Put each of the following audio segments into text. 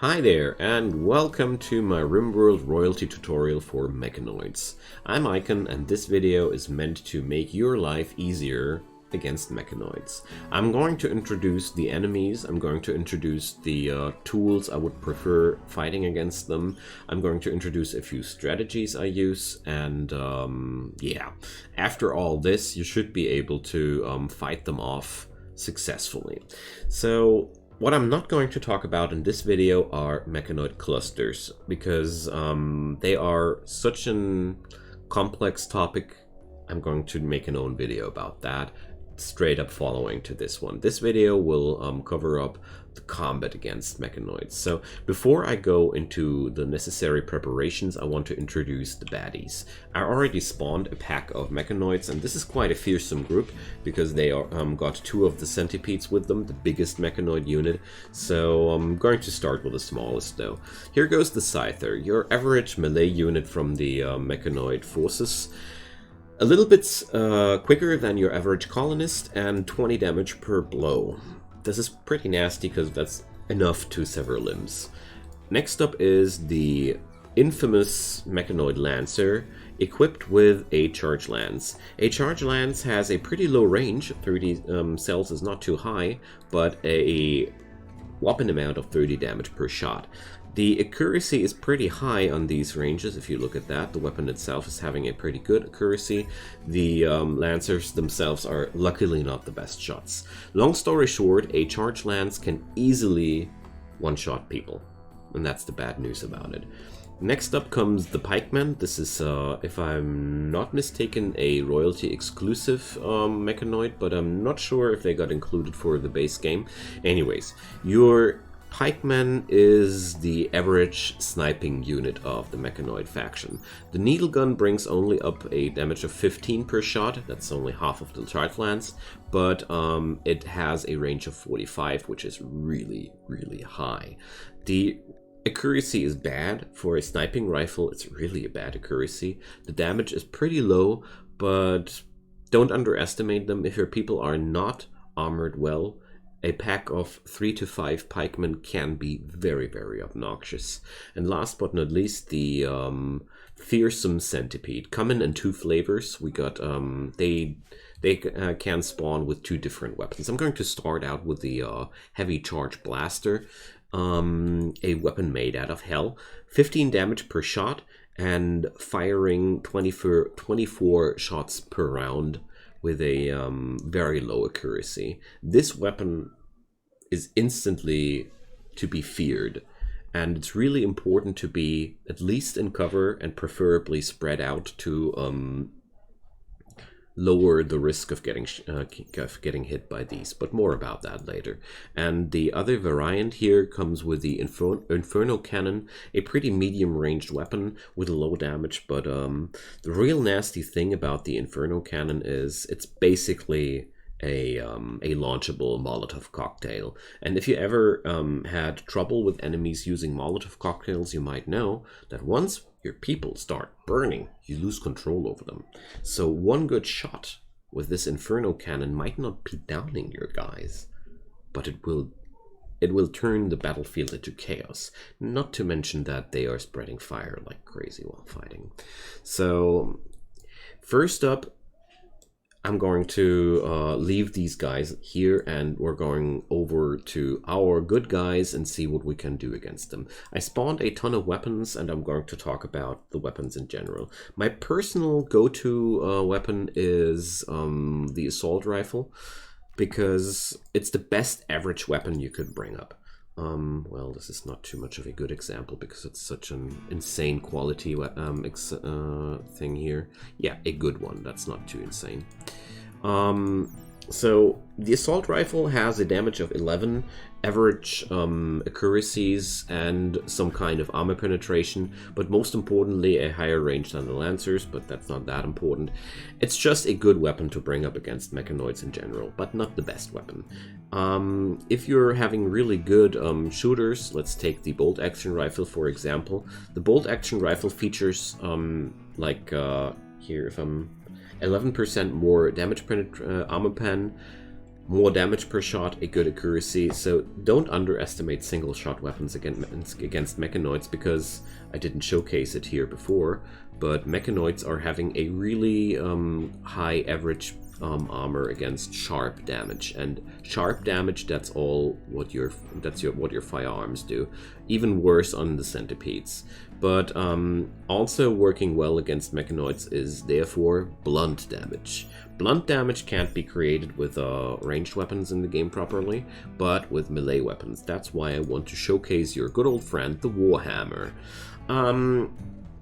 Hi there, and welcome to my Rimworld royalty tutorial for Mechanoids. I'm Icon, and this video is meant to make your life easier against Mechanoids. I'm going to introduce the enemies, I'm going to introduce the tools I would prefer fighting against them, I'm going to introduce a few strategies I use, and yeah, after all this, you should be able to fight them off successfully. So, what I'm not going to talk about in this video are mechanoid clusters, because they are such an complex topic. I'm going to make an own video about that, straight up following to this one. This video will cover up the combat against mechanoids. So before I go into the necessary preparations, I want to introduce the baddies. I already spawned a pack of mechanoids, and this is quite a fearsome group because they are got two of the centipedes with them, the biggest mechanoid unit. So I'm going to start with the smallest though. Here goes the Scyther, your average melee unit from the mechanoid forces. A little bit quicker than your average colonist and 20 damage per blow. This is pretty nasty because that's enough to sever limbs. Next up is the infamous Mechanoid Lancer, equipped with a charge lance. A charge lance has a pretty low range, 30 cells is not too high, but a whopping amount of 30 damage per shot. The accuracy is pretty high on these ranges, if you look at that. The weapon itself is having a pretty good accuracy. The Lancers themselves are luckily not the best shots. Long story short, a charge lance can easily one-shot people, and that's the bad news about it. Next up comes the Pikeman. This is, if I'm not mistaken, a royalty exclusive mechanoid, but I'm not sure if they got included for the base game. Anyways, your Pikeman is the average sniping unit of the mechanoid faction. The needle gun brings only up a damage of 15 per shot, that's only half of the charge lance, but it has a range of 45, which is really, really high. The accuracy is bad. For a sniping rifle, it's really a bad accuracy. The damage is pretty low, but don't underestimate them. If your people are not armored well, a pack of 3 to 5 pikemen can be very, very obnoxious. And last but not least, the fearsome centipede. Coming in two flavors. We got they can spawn with two different weapons. I'm going to start out with the heavy charge blaster, a weapon made out of hell, 15 damage per shot, and firing 24 shots per round, with a very low accuracy. This weapon is instantly to be feared, and it's really important to be at least in cover and preferably spread out to lower the risk of getting hit by these, but more about that later. And the other variant here comes with the Inferno cannon, a pretty medium-ranged weapon with low damage, but the real nasty thing about the Inferno cannon is it's basically a launchable Molotov cocktail. And if you ever had trouble with enemies using Molotov cocktails, you might know that once your people start burning, you lose control over them. So one good shot with this Inferno cannon might not be downing your guys, but it will turn the battlefield into chaos. Not to mention that they are spreading fire like crazy while fighting. So first up, I'm going to leave these guys here, and we're going over to our good guys and see what we can do against them. I spawned a ton of weapons, and I'm going to talk about the weapons in general. My personal go-to weapon is the assault rifle, because it's the best average weapon you could bring up. Well, this is not too much of a good example because it's such an insane quality thing here. Yeah, a good one. That's not too insane. So the assault rifle has a damage of 11, average accuracies, and some kind of armor penetration, but most importantly a higher range than the Lancers, but that's not that important. It's just a good weapon to bring up against mechanoids in general, but not the best weapon. If you're having really good shooters, let's take the bolt action rifle for example. The bolt action rifle features here, if I'm 11% more damage armor pen, more damage per shot, a good accuracy, so don't underestimate single shot weapons against Mechanoids, because I didn't showcase it here before, but Mechanoids are having a really high average armor against sharp damage, and sharp damage, that's all what your firearms do. Even worse on the Centipedes. But also working well against Mechanoids is therefore blunt damage. Blunt damage can't be created with ranged weapons in the game properly, but with melee weapons. That's why I want to showcase your good old friend, the Warhammer.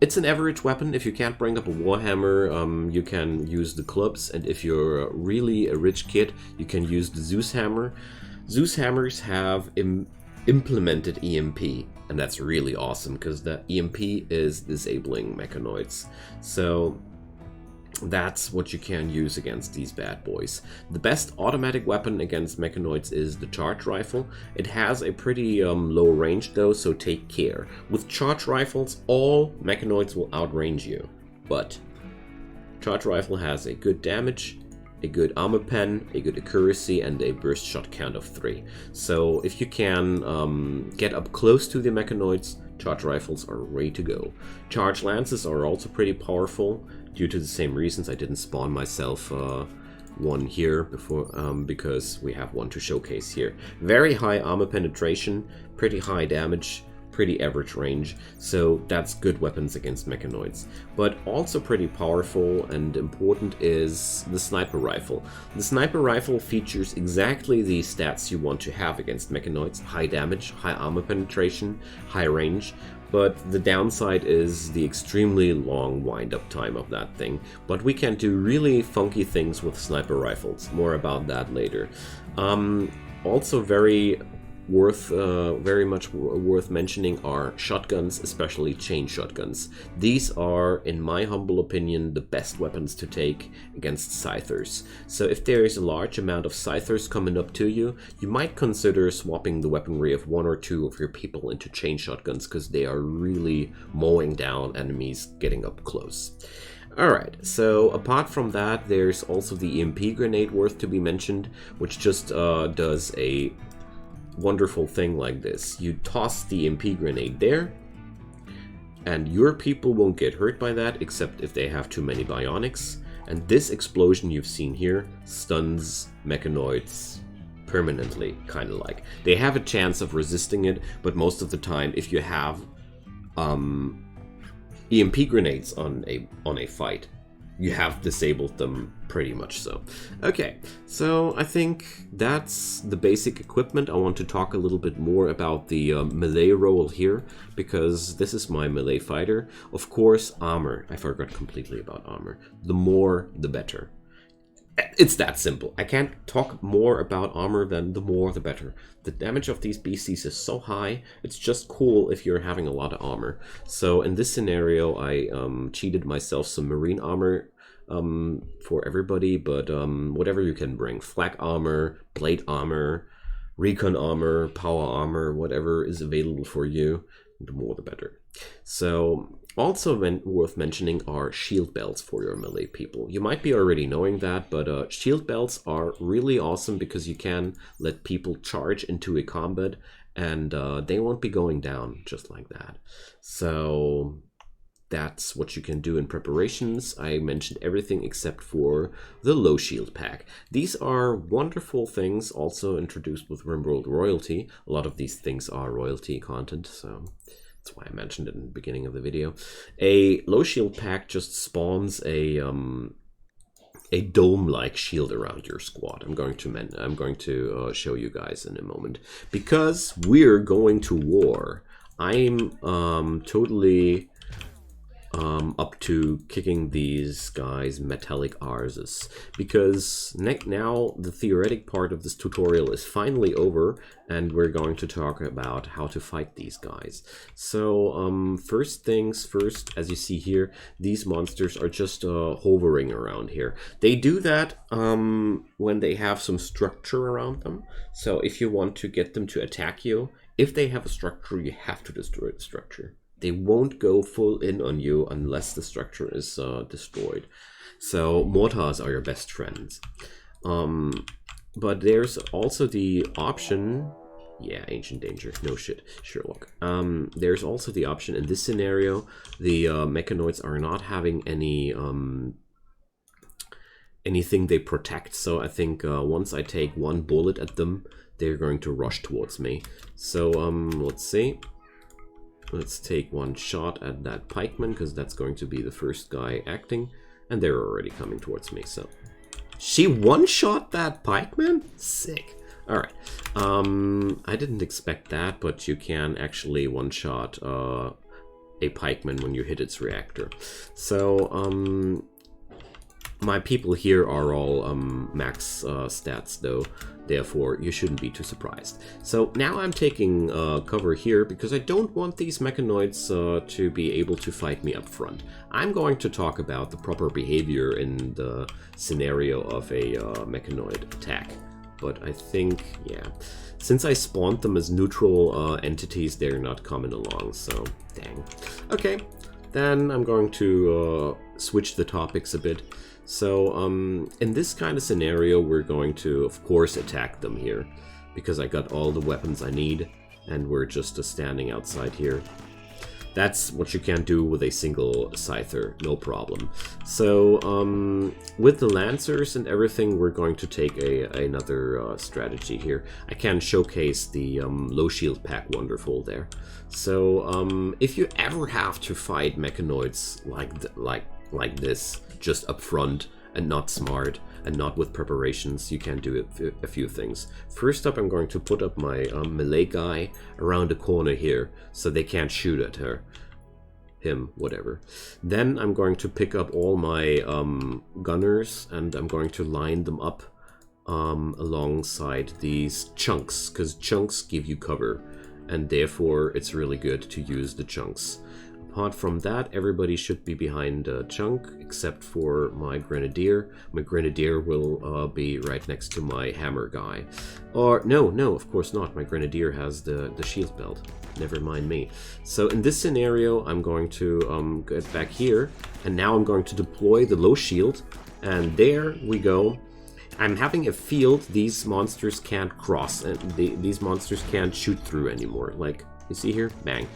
It's an average weapon. If you can't bring up a Warhammer, you can use the clubs, and if you're really a rich kid, you can use the Zeus Hammer. Zeus Hammers have implemented EMP, and that's really awesome, because the EMP is disabling Mechanoids. So that's what you can use against these bad boys. The best automatic weapon against Mechanoids is the charge rifle. It has a pretty low range though, so take care. With charge rifles, all Mechanoids will outrange you, but charge rifle has a good damage, a good armor pen, a good accuracy, and a burst shot count of 3. So if you can get up close to the Mechanoids, charge rifles are ready to go. Charge lances are also pretty powerful, due to the same reasons. I didn't spawn myself one here before, because we have one to showcase here. Very high armor penetration, pretty high damage, pretty average range, so that's good weapons against Mechanoids. But also pretty powerful and important is the sniper rifle. The sniper rifle features exactly the stats you want to have against Mechanoids: high damage, high armor penetration, high range. But the downside is the extremely long wind-up time of that thing. But we can do really funky things with sniper rifles. More about that later. Also very much worth mentioning are shotguns, especially chain shotguns. These are, in my humble opinion, the best weapons to take against Scythers. So if there is a large amount of Scythers coming up to you, you might consider swapping the weaponry of 1 or 2 of your people into chain shotguns, because they are really mowing down enemies getting up close. Alright, so apart from that, there's also the Imp Grenade worth to be mentioned, which just does a wonderful thing like this. You toss the Imp Grenade there, and your people won't get hurt by that, except if they have too many bionics. And this explosion you've seen here stuns Mechanoids permanently, kind of like. They have a chance of resisting it, but most of the time, if you have EMP grenades on a fight, you have disabled them pretty much so. Okay, so I think that's the basic equipment. I want to talk a little bit more about the melee role here, because this is my melee fighter. Of course, armor. I forgot completely about armor. The more, the better. It's that simple. I can't talk more about armor than the more the better. The damage of these beasties is so high, it's just cool if you're having a lot of armor. So in this scenario, I cheated myself some marine armor for everybody, but whatever you can bring. Flak armor, plate armor, recon armor, power armor, whatever is available for you, the more the better. So also worth mentioning are shield belts for your melee people. You might be already knowing that, but shield belts are really awesome because you can let people charge into a combat and they won't be going down just like that. So that's what you can do in preparations. I mentioned everything except for the low shield pack. These are wonderful things, also introduced with Rimworld royalty. A lot of these things are royalty content, so that's why I mentioned it in the beginning of the video. A low shield pack just spawns a dome-like shield around your squad. I'm going to show you guys in a moment, because we're going to war. I'm totally up to kicking these guys metallic arses, because now the theoretic part of this tutorial is finally over, and we're going to talk about how to fight these guys. So first things first, as you see here, these monsters are just hovering around here. They do that when they have some structure around them. So if you want to get them to attack you, if they have a structure, you have to destroy the structure. They won't go full in on you unless the structure is destroyed. So mortars are your best friends. But there's also the option... Yeah, Ancient Danger. No shit, Sherlock. There's also the option in this scenario, the Mechanoids are not having any anything they protect. So I think once I take one bullet at them, they're going to rush towards me. So let's see. Let's take one shot at that Pikeman, because that's going to be the first guy acting. And they're already coming towards me, so... She one-shot that Pikeman? Sick. Alright. I didn't expect that, but you can actually one-shot a Pikeman when you hit its reactor. So, my people here are all max stats, though. Therefore, you shouldn't be too surprised. So now I'm taking cover here because I don't want these Mechanoids to be able to fight me up front. I'm going to talk about the proper behavior in the scenario of a Mechanoid attack. But I think, yeah, since I spawned them as neutral entities, they're not coming along, so dang. Okay, then I'm going to switch the topics a bit. So, in this kind of scenario, we're going to, of course, attack them here, because I got all the weapons I need, and we're just standing outside here. That's what you can do with a single Scyther, no problem. So, with the Lancers and everything, we're going to take another strategy here. I can showcase the low shield pack wonderful there. So, if you ever have to fight Mechanoids like this, just up front and not smart and not with preparations, you can do a few things. First up, I'm going to put up my melee guy around the corner here so they can't shoot at him, whatever. Then I'm going to pick up all my gunners and I'm going to line them up alongside these chunks, because chunks give you cover and therefore it's really good to use the chunks. Apart from that, everybody should be behind a chunk, except for my Grenadier. My Grenadier will be right next to my hammer guy. Or, no, of course not. My Grenadier has the shield belt. Never mind me. So in this scenario, I'm going to get back here, and now I'm going to deploy the low shield, and there we go. I'm having a field these monsters can't cross, and these monsters can't shoot through anymore. Like, you see here? Bang.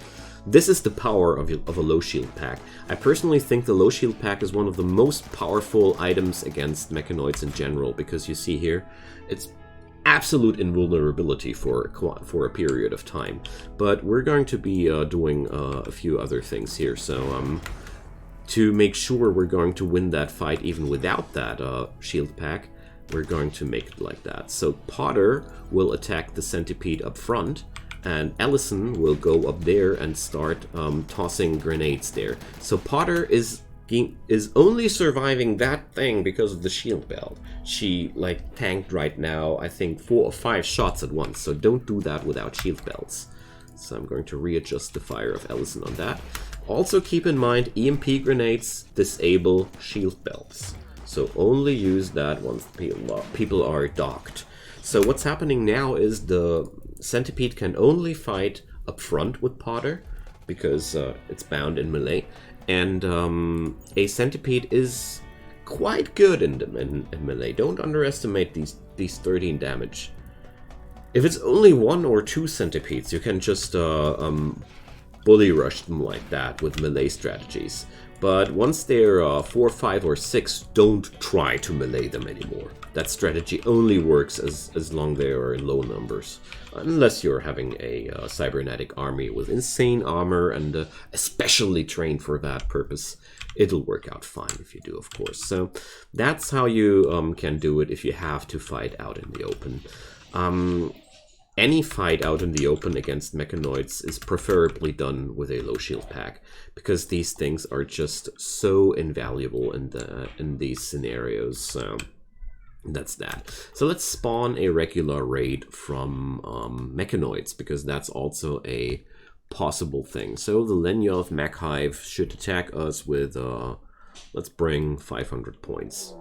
This is the power of a low shield pack. I personally think the low shield pack is one of the most powerful items against Mechanoids in general, because you see here, it's absolute invulnerability for a period of time. But we're going to be doing a few other things here, so to make sure we're going to win that fight even without that shield pack, we're going to make it like that. So Potter will attack the Centipede up front, and Ellison will go up there and start tossing grenades there. So Potter is only surviving that thing because of the shield belt. She like tanked right now, I think 4 or 5 shots at once, so don't do that without shield belts. So I'm going to readjust the fire of Ellison on that. Also keep in mind, EMP grenades disable shield belts. So only use that once people are docked. So what's happening now is the Centipede can only fight up front with Potter, because it's bound in melee. And a Centipede is quite good in melee. Don't underestimate these 13 damage. If it's only 1 or 2 Centipedes, you can just bully rush them like that with melee strategies. But once they're 4, 5, or 6, don't try to melee them anymore. That strategy only works as long they are in low numbers. Unless you're having a cybernetic army with insane armor and especially trained for that purpose. It'll work out fine if you do, of course. So that's how you can do it if you have to fight out in the open. Any fight out in the open against Mechanoids is preferably done with a low shield pack, because these things are just so invaluable in these scenarios. So that's that. So let's spawn a regular raid from Mechanoids, because that's also a possible thing. So the Lenyoth Mech Hive should attack us with, let's bring 500 points.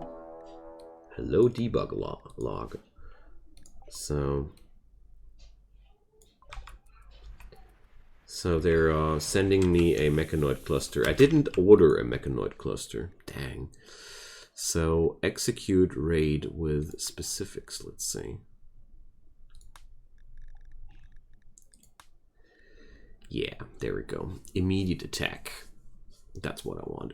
Hello debug log. So they're sending me a Mechanoid cluster. I didn't order a Mechanoid cluster. Dang. So execute raid with specifics, let's see. Yeah, there we go. Immediate attack. That's what I want.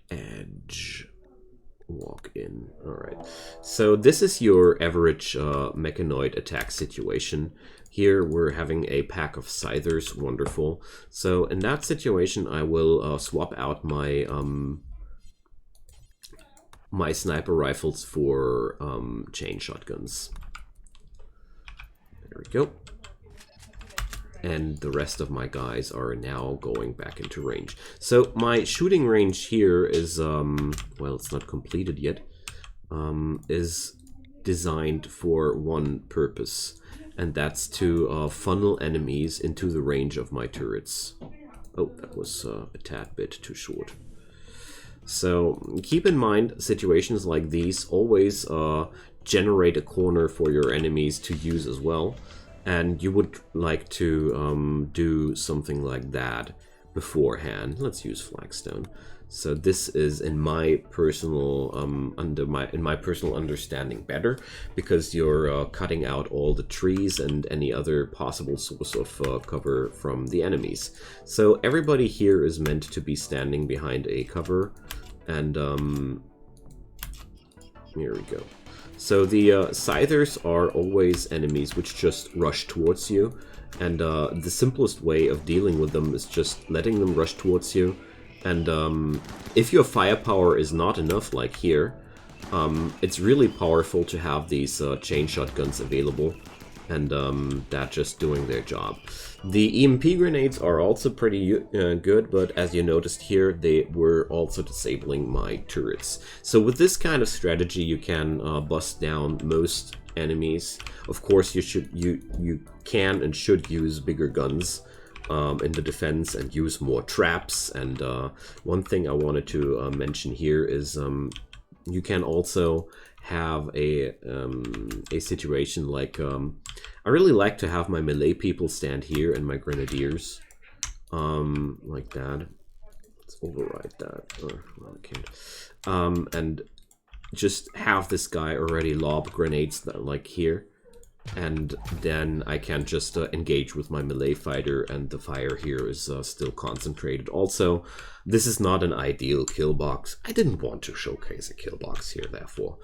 Edge. Walk in. Alright. So this is your average mechanoid attack situation. Here we're having a pack of Scythers. Wonderful. So in that situation I will swap out my my sniper rifles for chain shotguns. There we go. And the rest of my guys are now going back into range. So my shooting range here is, well, it's not completed yet, is designed for one purpose, and that's to funnel enemies into the range of my turrets. Oh, that was a tad bit too short. So keep in mind, situations like these always generate a corner for your enemies to use as well. And you would like to do something like that beforehand. Let's use flagstone. So this is in my personal in my personal understanding better, because you're cutting out all the trees and any other possible source of cover from the enemies. So everybody here is meant to be standing behind a cover, and here we go. So the Scythers are always enemies which just rush towards you, and the simplest way of dealing with them is just letting them rush towards you. And if your firepower is not enough, like here, it's really powerful to have these chain shotguns available, and that just doing their job. The Imp Grenades are also pretty good, but as you noticed here, they were also disabling my turrets. So with this kind of strategy, you can bust down most enemies. Of course, you can and should use bigger guns in the defense and use more traps. And one thing I wanted to mention here is you can also have a situation like I really like to have my melee people stand here and my grenadiers like that. Let's override that. Oh, well, I can't. And just have this guy already lob grenades that, like here, and then I can just engage with my melee fighter, and the fire here is still concentrated. Also, this is not an ideal kill box. I didn't want to showcase a kill box here, therefore.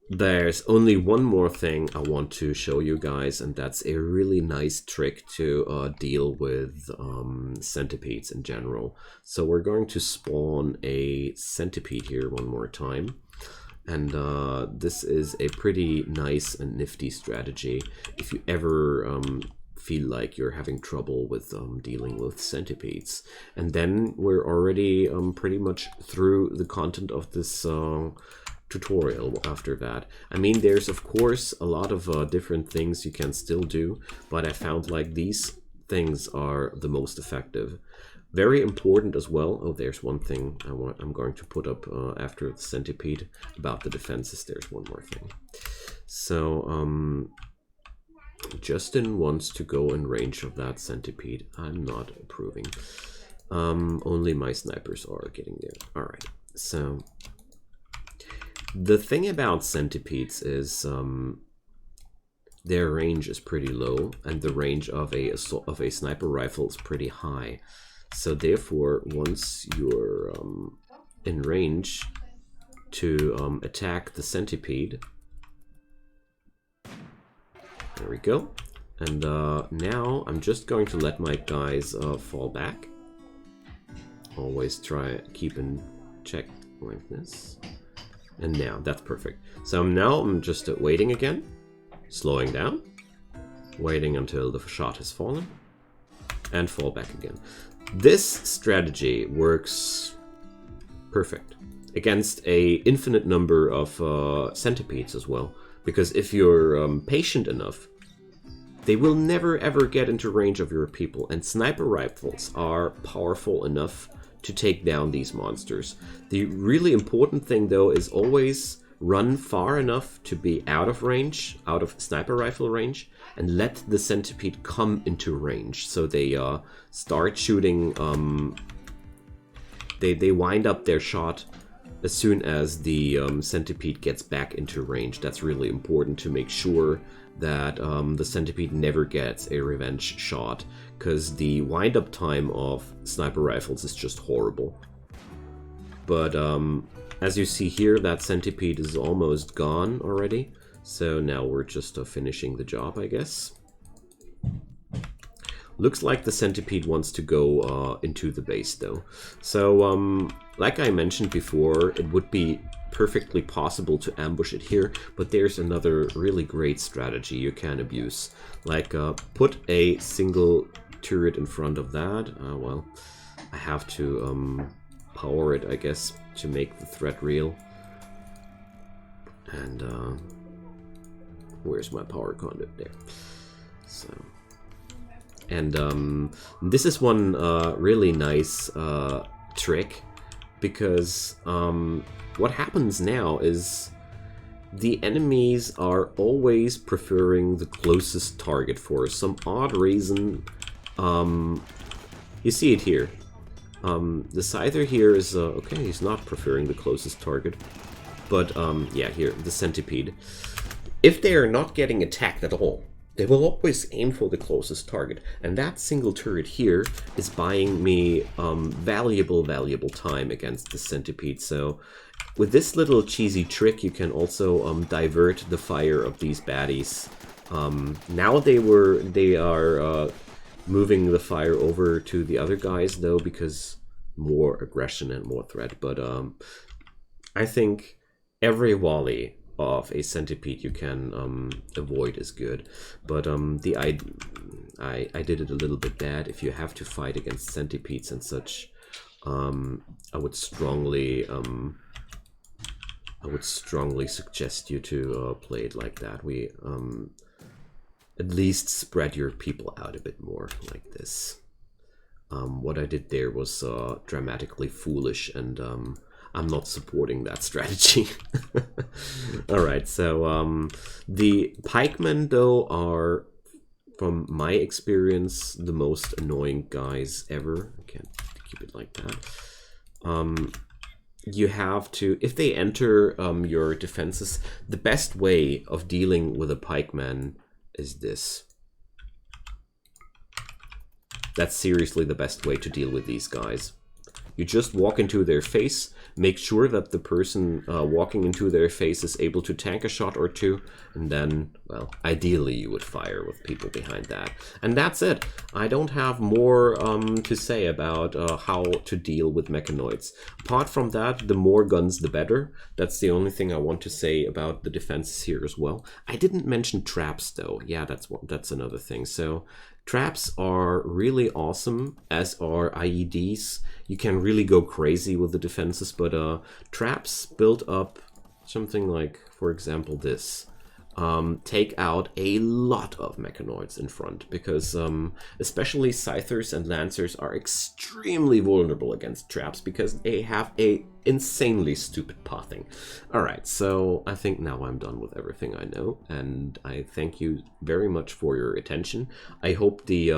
There's only one more thing I want to show you guys, and that's a really nice trick to deal with centipedes in general. So we're going to spawn a centipede here one more time. And this is a pretty nice and nifty strategy if you ever feel like you're having trouble with dealing with centipedes. And then we're already pretty much through the content of this tutorial after that. I mean, there's of course a lot of different things you can still do, but I found like these things are the most effective. Very important as well. Oh, there's one thing I'm going to put up after the centipede about the defenses. There's one more thing. So Justin wants to go in range of that centipede. I'm not approving. Only my snipers are getting there. All right. So the thing about centipedes is their range is pretty low, and the range of a sniper rifle is pretty high. So therefore, once you're in range to attack the centipede, there we go. And now I'm just going to let my guys fall back. Always try keep in check like this. And now that's perfect. So now I'm just waiting again, slowing down, waiting until the shot has fallen, and fall back again. This strategy works perfect against a infinite number of centipedes as well, because if you're patient enough, they will never ever get into range of your people, and sniper rifles are powerful enough to take down these monsters. The really important thing though is always run far enough to be out of range, out of sniper rifle range, and let the centipede come into range. So they start shooting they wind up their shot as soon as the Centipede gets back into range. That's really important to make sure that the Centipede never gets a revenge shot, because the wind-up time of sniper rifles is just horrible. But as you see here, that Centipede is almost gone already, so now we're just finishing the job, I guess. Looks like the Centipede wants to go into the base though. So, like I mentioned before, it would be perfectly possible to ambush it here, but there's another really great strategy you can abuse. Like, put a single turret in front of that. Well, I have to power it, I guess, to make the threat real. And, where's my power conduit? There. So... And this is one really nice trick, because what happens now is the enemies are always preferring the closest target for some odd reason. You see it here. The Scyther here is, okay, he's not preferring the closest target. But, yeah, here, the Centipede. If they are not getting attacked at all, they will always aim for the closest target, and that single turret here is buying me valuable time against the Centipede. So with this little cheesy trick, you can also divert the fire of these baddies. Now they are moving the fire over to the other guys though, because more aggression and more threat. But I think every volley of a Centipede you can avoid is good, but I did it a little bit bad. If you have to fight against Centipedes and such, I would strongly suggest you to play it like that. We at least spread your people out a bit more like this. What I did there was dramatically foolish, and I'm not supporting that strategy. Alright, so the Pikemen, though, are, from my experience, the most annoying guys ever. I can't keep it like that. You have to, if they enter your defenses, the best way of dealing with a Pikeman is this. That's seriously the best way to deal with these guys. You just walk into their face, make sure that the person walking into their face is able to tank a shot or two, and then, well, ideally you would fire with people behind that. And that's it. I don't have more to say about how to deal with mechanoids. Apart from that, the more guns the better. That's the only thing I want to say about the defenses here as well. I didn't mention traps though. Yeah, that's another thing. So traps are really awesome, as are IEDs. You can really go crazy with the defenses, but traps build up something like, for example, this. Take out a lot of mechanoids in front, because especially Scythers and Lancers are extremely vulnerable against traps because they have a insanely stupid pathing. Alright, so I think now I'm done with everything I know, and I thank you very much for your attention. I hope the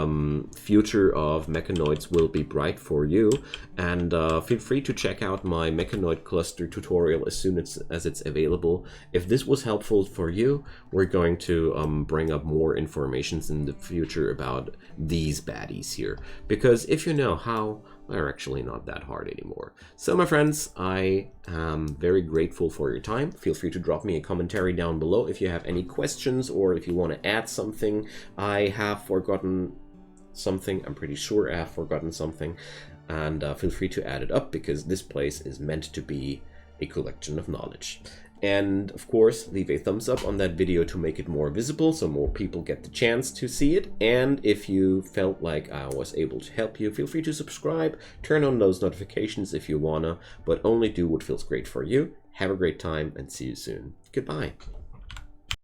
future of mechanoids will be bright for you, and feel free to check out my mechanoid cluster tutorial as soon as it's available. If this was helpful for you, we're going to bring up more informations in the future about these baddies here, because if you know how, they're actually not that hard anymore. So my friends, I am very grateful for your time. Feel free to drop me a commentary down below if you have any questions, or if you want to add something. I have forgotten something. I'm pretty sure I have forgotten something. And feel free to add it up, because this place is meant to be a collection of knowledge. And of course, leave a thumbs up on that video to make it more visible, so more people get the chance to see it. And if you felt like I was able to help you, feel free to subscribe, turn on those notifications if you wanna, but only do what feels great for you. Have a great time, and see you soon. Goodbye.